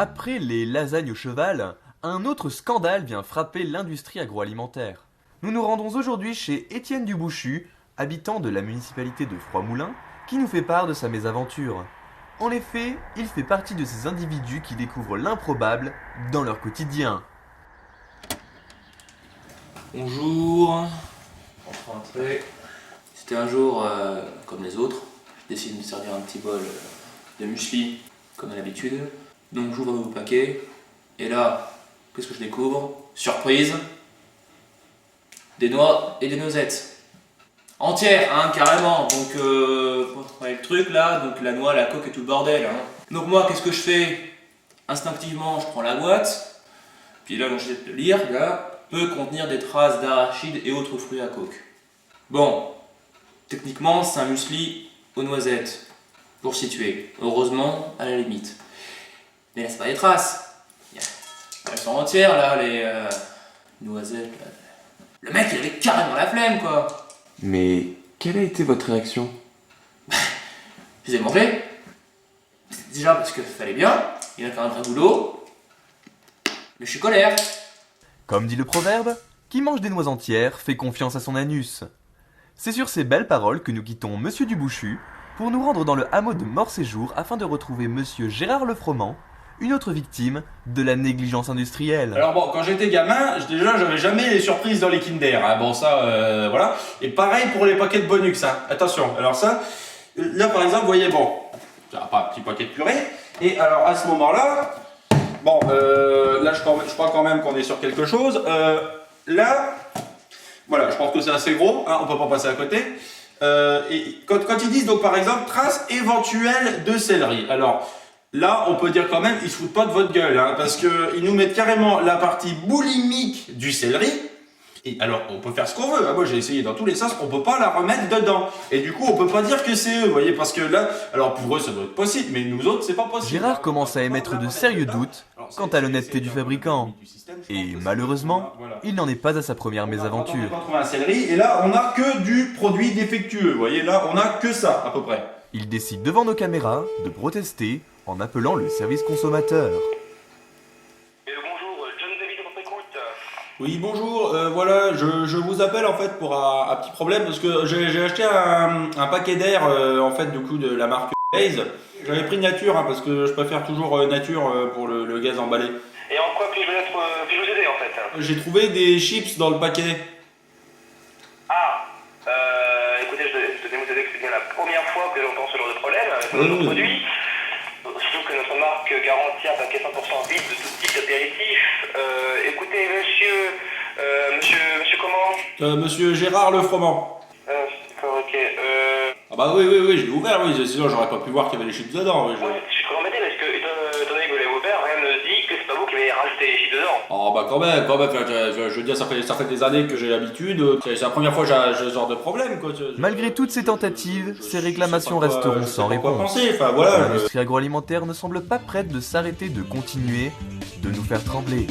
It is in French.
Après les lasagnes au cheval, un autre scandale vient frapper l'industrie agroalimentaire. Nous nous rendons aujourd'hui chez Étienne Dubouchu, habitant de la municipalité de Froidmoulin, qui nous fait part de sa mésaventure. En effet, il fait partie de ces individus qui découvrent l'improbable dans leur quotidien. Bonjour, entrez. C'était un jour comme les autres. Je décide de me servir un petit bol de muesli comme à l'habitude. Donc j'ouvre mon paquet et là, qu'est-ce que je découvre? Surprise, des noix et des noisettes. Entières, hein, carrément. Donc vous voyez le truc là, donc la noix, la coque et tout le bordel. Hein. Donc moi, qu'est-ce que je fais? Instinctivement, je prends la boîte. Puis là, je vais de lire, là, peut contenir des traces d'arachide et autres fruits à coque. Bon, techniquement, c'est un muesli aux noisettes, pour situer. Heureusement, à la limite. Mais laisse pas les traces. Elles sont entières, là, les noisettes. Là. Le mec, il avait carrément la flemme, quoi. Mais quelle a été votre réaction? Je les ai mangés. Déjà parce que ça fallait bien, il y a quand même un vrai boulot. Mais je suis colère. Comme dit le proverbe, qui mange des noix entières fait confiance à son anus. C'est sur ces belles paroles que nous quittons Monsieur Dubouchu pour nous rendre dans le hameau de Mort-Séjour afin de retrouver Monsieur Gérard Lefroment, une autre victime de la négligence industrielle. Alors bon, quand j'étais gamin, déjà j'avais jamais les surprises dans les Kinder, hein. Bon ça, voilà. Et pareil pour les paquets de Bonux, hein. Attention, alors ça, là par exemple, vous voyez, bon, ça va pas un petit paquet de purée. Et alors à ce moment-là, bon, là je crois quand même qu'on est sur quelque chose. Là, voilà, je pense que c'est assez gros, hein, on peut pas passer à côté. Et quand ils disent donc par exemple trace éventuelle de céleri, alors là on peut dire quand même ils se foutent pas de votre gueule, hein, parce que ils nous mettent carrément la partie boulimique du céleri. Et alors on peut faire ce qu'on veut, hein. Moi j'ai essayé dans tous les sens, on peut pas la remettre dedans. Et du coup on peut pas dire que c'est eux, vous voyez, parce que là, alors pour eux ça doit être possible, mais nous autres c'est pas possible. Gérard commence à émettre de sérieux doutes quant à l'honnêteté du fabricant. Et malheureusement, il n'en est pas à sa première mésaventure. On a trouvé un céleri et là on a que du produit défectueux, vous voyez, là on a que ça à peu près. Il décide devant nos caméras de protester en appelant le service consommateur. Bonjour, John David à votre écoute. Oui, bonjour, voilà, je vous appelle en fait pour un petit problème parce que j'ai acheté un paquet d'air en fait du coup de la marque Blaze. J'avais pris nature, hein, parce que je préfère toujours nature pour le gaz emballé. Et en quoi puis-je vous aider en fait? J'ai trouvé des chips dans le paquet. Ah, écoutez, je tenais à vous aider que c'est bien la première fois que j'entends ce genre de problème avec notre produit. Surtout que notre marque garantit un paquet 100% vide de tout type d'apéritif. Écoutez, monsieur comment? Monsieur Gérard Lefroment. D'accord, ok. Ah bah oui, je l'ai ouvert, oui, sinon j'aurais pas pu voir qu'il y avait les chips dedans. Oui, Ouais, je suis très embêté parce que, étant donné que vous l'avez ouvert, rien ne dit que c'est pas vous qui avez rajouté les chips dedans. Oh bah quand même, je veux dire, ça fait des années que j'ai l'habitude, c'est la première fois que j'ai ce genre de problème, quoi. Malgré toutes ces tentatives, ces réclamations je sais pas quoi- resteront je sais sans pas quoi réponse. penser, enfin voilà. L'industrie agroalimentaire ne semble pas prête de s'arrêter de continuer de nous faire trembler.